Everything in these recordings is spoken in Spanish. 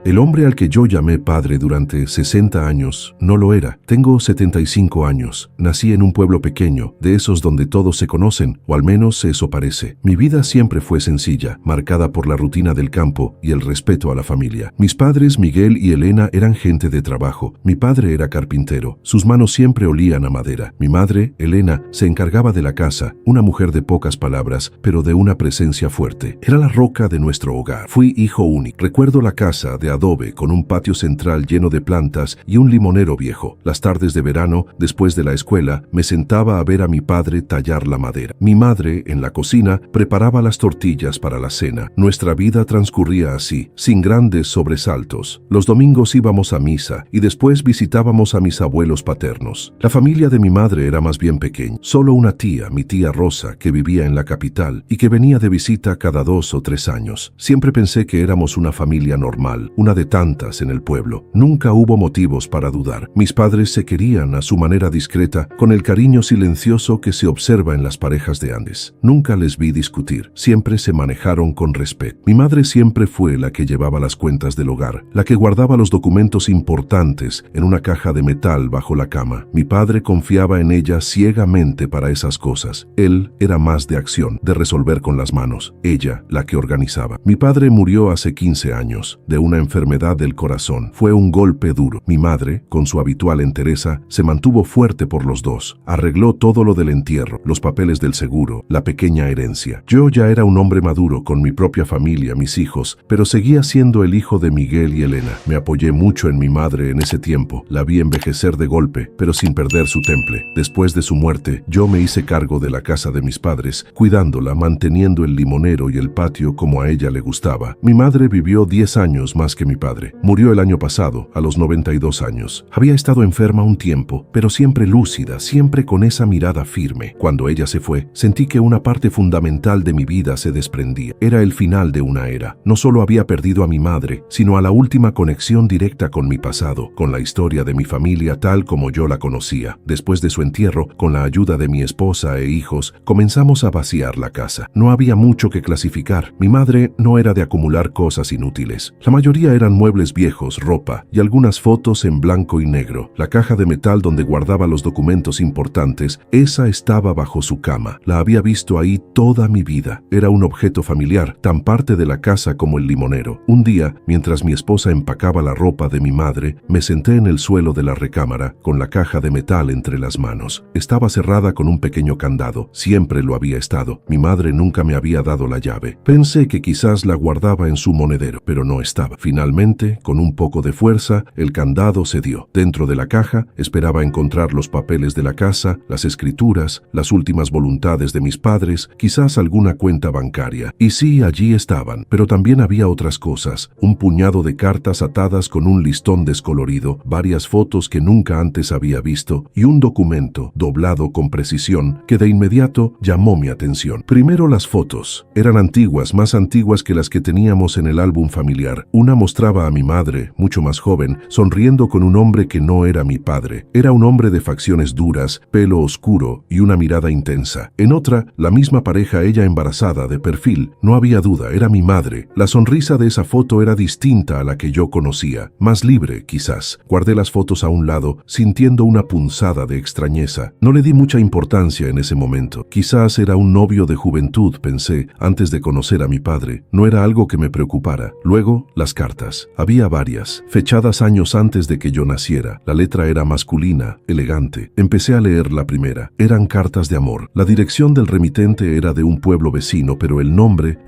El hombre al que yo llamé padre durante 60 años no lo era. Tengo 75 años. Nací en un pueblo pequeño, de esos donde todos se conocen, o al menos eso parece. Mi vida siempre fue sencilla, marcada por la rutina del campo y el respeto a la familia. Mis padres, Miguel y Elena, eran gente de trabajo. Mi padre era carpintero. Sus manos siempre olían a madera. Mi madre, Elena, se encargaba de la casa, una mujer de pocas palabras, pero de una presencia fuerte. Era la roca de nuestro hogar. Fui hijo único. Recuerdo la casa de adobe con un patio central lleno de plantas y un limonero viejo. Las tardes de verano, después de la escuela, me sentaba a ver a mi padre tallar la madera. Mi madre, en la cocina, preparaba las tortillas para la cena. Nuestra vida transcurría así, sin grandes sobresaltos. Los domingos íbamos a misa y después visitábamos a mis abuelos paternos. La familia de mi madre era más bien pequeña. Solo una tía, mi tía Rosa, que vivía en la capital y que venía de visita cada 2 o 3 años. Siempre pensé que éramos una familia normal, una de tantas en el pueblo. Nunca hubo motivos para dudar. Mis padres se querían a su manera discreta, con el cariño silencioso que se observa en las parejas de antes. Nunca les vi discutir. Siempre se manejaron con respeto. Mi madre siempre fue la que llevaba las cuentas del hogar, la que guardaba los documentos importantes en una caja de metal bajo la cama. Mi padre confiaba en ella ciegamente para esas cosas. Él era más de acción, de resolver con las manos. Ella, la que organizaba. Mi padre murió hace 15 años, de una enfermedad del corazón. Fue un golpe duro. Mi madre, con su habitual entereza, se mantuvo fuerte por los dos. Arregló todo lo del entierro, los papeles del seguro, la pequeña herencia. Yo ya era un hombre maduro con mi propia familia, mis hijos, pero seguía siendo el hijo de Miguel y Elena. Me apoyé mucho en mi madre en ese tiempo. La vi envejecer de golpe, pero sin perder su temple. Después de su muerte, yo me hice cargo de la casa de mis padres, cuidándola, manteniendo el limonero y el patio como a ella le gustaba. Mi madre vivió 10 años más que mi padre. Murió el año pasado, a los 92 años. Había estado enferma un tiempo, pero siempre lúcida, siempre con esa mirada firme. Cuando ella se fue, sentí que una parte fundamental de mi vida se desprendía. Era el final de una era. No solo había perdido a mi madre, sino a la última conexión directa con mi pasado, con la historia de mi familia tal como yo la conocía. Después de su entierro, con la ayuda de mi esposa e hijos, comenzamos a vaciar la casa. No había mucho que clasificar. Mi madre no era de acumular cosas inútiles. La mayoría eran muebles viejos, ropa y algunas fotos en blanco y negro. La caja de metal donde guardaba los documentos importantes, esa estaba bajo su cama. La había visto ahí toda mi vida. Era un objeto familiar, tan parte de la casa como el limonero. Un día, mientras mi esposa empacaba la ropa de mi madre, me senté en el suelo de la recámara, con la caja de metal entre las manos. Estaba cerrada con un pequeño candado. Siempre lo había estado. Mi madre nunca me había dado la llave. Pensé que quizás la guardaba en su monedero, pero no estaba. Finalmente, con un poco de fuerza, el candado cedió. Dentro de la caja, esperaba encontrar los papeles de la casa, las escrituras, las últimas voluntades de mis padres, quizás alguna cuenta bancaria. Y sí, allí estaban, pero también había otras cosas. Un puñado de cartas atadas con un listón descolorido, varias fotos que nunca antes había visto y un documento doblado con precisión que de inmediato llamó mi atención. Primero las fotos. Eran antiguas, más antiguas que las que teníamos en el álbum familiar. Una mostraba a mi madre, mucho más joven, sonriendo con un hombre que no era mi padre. Era un hombre de facciones duras, pelo oscuro y una mirada intensa. En otra, la misma pareja, ella embarazada, de perfil. No había duda, era mi madre. La sonrisa de esa foto era distinta a la que yo conocía, más libre, quizás. Guardé las fotos a un lado, sintiendo una punzada de extrañeza. No le di mucha importancia en ese momento. Quizás era un novio de juventud, pensé, antes de conocer a mi padre. No era algo que me preocupara. Luego, las cartas. Había varias, fechadas años antes de que yo naciera. La letra era masculina, elegante. Empecé a leer la primera. Eran cartas de amor. La dirección del remitente era de un pueblo vecino, pero el nombre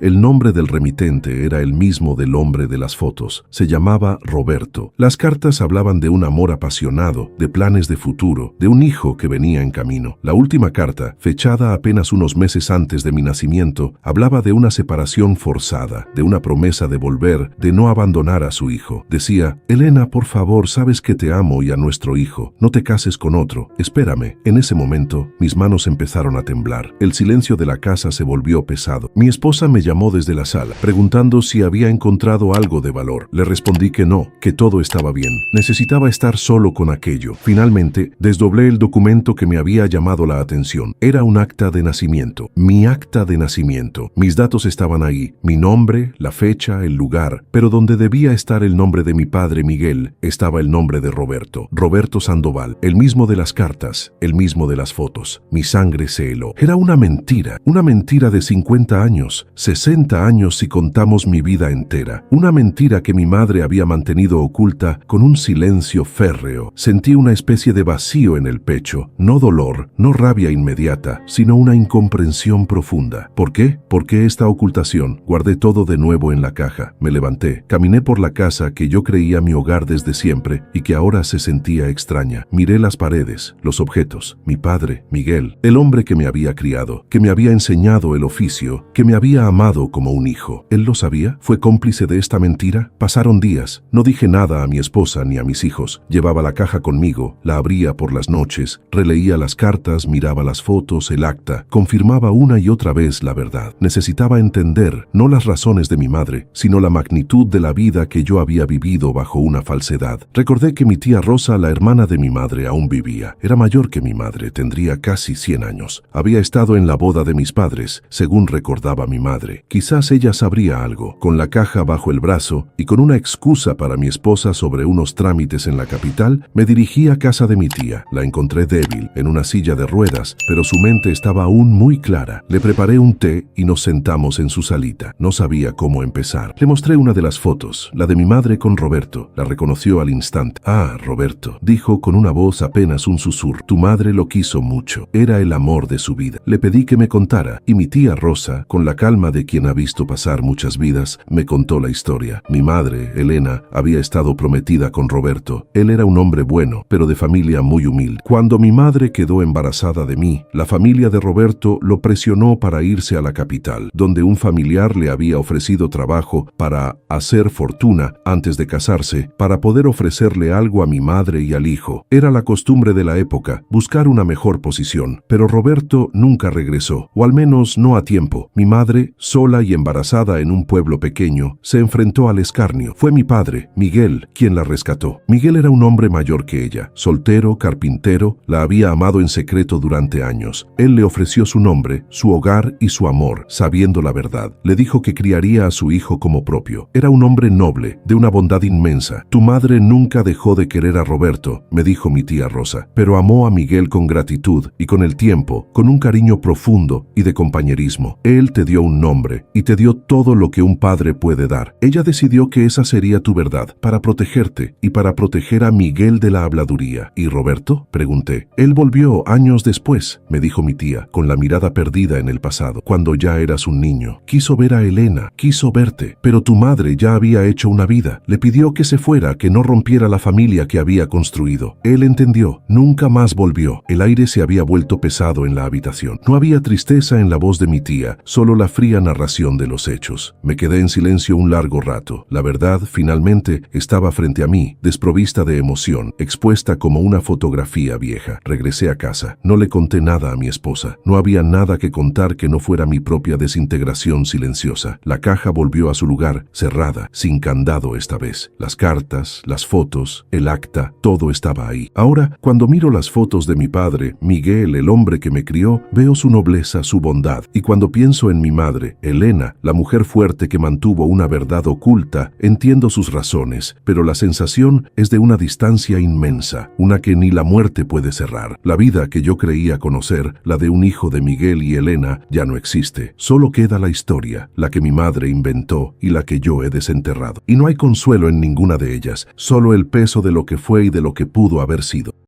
del remitente era el mismo del hombre de las fotos. Se llamaba Roberto. Las cartas hablaban de un amor apasionado, de planes de futuro, de un hijo que venía en camino. La última carta, fechada apenas unos meses antes de mi nacimiento, hablaba de una separación forzada, de una promesa de volver, de no abandonar a su hijo. Decía: Elena, por favor, sabes que te amo y a nuestro hijo. No te cases con otro. Espérame. En ese momento, mis manos empezaron a temblar. El silencio de la casa se volvió pesado. Mi esposa me llamó desde la sala, preguntando si había encontrado algo de valor. Le respondí que no, que todo estaba bien. Necesitaba estar solo con aquello. Finalmente, desdoblé el documento que me había llamado la atención. Era un acta de nacimiento. Mi acta de nacimiento. Mis datos estaban ahí, mi nombre, la fecha, el lugar, pero donde debía estar el nombre de mi padre Miguel, estaba el nombre de Roberto. Roberto Sandoval, el mismo de las cartas, el mismo de las fotos. Mi sangre se heló. Era una mentira de 50 años, 60 años si contamos mi vida entera. Una mentira que mi madre había mantenido oculta con un silencio férreo. Sentí una especie de vacío en el pecho, no dolor, no rabia inmediata, sino una incomprensión profunda. ¿Por qué? ¿Por qué esta ocultación? Guardé todo de nuevo en la caja. Me levanté, caminé por la casa que yo creía mi hogar desde siempre y que ahora se sentía extraña. Miré las paredes, los objetos, mi padre, Miguel, el hombre que me había criado, que me había enseñado el oficio, que me había amado como un hijo. ¿Él lo sabía? ¿Fue cómplice de esta mentira? Pasaron días. No dije nada a mi esposa ni a mis hijos. Llevaba la caja conmigo, la abría por las noches, releía las cartas, miraba las fotos, el acta, confirmaba una y otra vez la verdad. Necesitaba entender, no las razones de mi madre, sino la magnitud de la vida que yo había vivido bajo una falsedad. Recordé que mi tía Rosa, la hermana de mi madre, aún vivía. Era mayor que mi madre, tendría casi 100 años. Había estado en la boda de mis padres, según recordaba mi madre. Quizás ella sabría algo. Con la caja bajo el brazo y con una excusa para mi esposa sobre unos trámites en la capital, me dirigí a casa de mi tía. La encontré débil, en una silla de ruedas, pero su mente estaba aún muy clara. Le preparé un té y nos sentamos en su salita. No sabía cómo empezar. Le mostré una de las fotos, la de mi madre con Roberto. La reconoció al instante. «Ah, Roberto», dijo con una voz apenas un susurro. «Tu madre lo quiso mucho. Era el amor de su vida». Le pedí que me contara, y mi tía Rosa, con la calma de quien ha visto pasar muchas vidas, me contó la historia. Mi madre, Elena, había estado prometida con Roberto. Él era un hombre bueno, pero de familia muy humilde. Cuando mi madre quedó embarazada de mí, la familia de Roberto lo presionó para irse a la capital, donde un familiar le había ofrecido trabajo para hacer fortuna antes de casarse, para poder ofrecerle algo a mi madre y al hijo. Era la costumbre de la época, buscar una mejor posición, pero Roberto nunca regresó, o al menos no a tiempo. Mi madre, sola y embarazada en un pueblo pequeño, se enfrentó al escarnio. Fue mi padre, Miguel, quien la rescató. Miguel era un hombre mayor que ella, soltero, carpintero, la había amado en secreto durante años. Él le ofreció su nombre, su hogar y su amor, sabiendo la verdad. Le dijo que criaría a su hijo como propio. Era un hombre noble, de una bondad inmensa. Tu madre nunca dejó de querer a Roberto, me dijo mi tía Rosa, pero amó a Miguel con gratitud y con el tiempo, con un cariño profundo y de compañerismo. Él te dio un nombre y te dio todo lo que un padre puede dar. Ella decidió que esa sería tu verdad, para protegerte y para proteger a Miguel de la habladuría. ¿Y Roberto?, pregunté. Él volvió años después, me dijo mi tía, con la mirada perdida en el pasado, cuando ya eras un niño. Quiso ver a Elena, quiso verte, pero tu madre ya había hecho una vida. Le pidió que se fuera, que no rompiera la familia que había construido. Él entendió, nunca más volvió. El aire se había vuelto pesado en la habitación. No había tristeza en la voz de mi tía, solo la fría narración de los hechos. Me quedé en silencio un largo rato. La verdad, finalmente, estaba frente a mí, desprovista de emoción, expuesta como una fotografía vieja. Regresé a casa. No le conté nada a mi esposa. No había nada que contar que no fuera mi propia desintegración silenciosa. La caja volvió a su lugar, cerrada, sin candado esta vez. Las cartas, las fotos, el acta, todo estaba ahí. Ahora, cuando miro las fotos de mi padre, Miguel, el hombre que me crió, veo su nobleza, su bondad. Y cuando pienso en mi madre, Elena, la mujer fuerte que mantuvo una verdad oculta, entiendo sus razones, pero la sensación es de una distancia inmensa, una que ni la muerte puede cerrar. La vida que yo creía conocer, la de un hijo de Miguel y Elena, ya no existe. Solo queda la historia, la que mi madre inventó y la que yo he desenterrado. Y no hay consuelo en ninguna de ellas, solo el peso de lo que fue y de lo que pudo haber sido.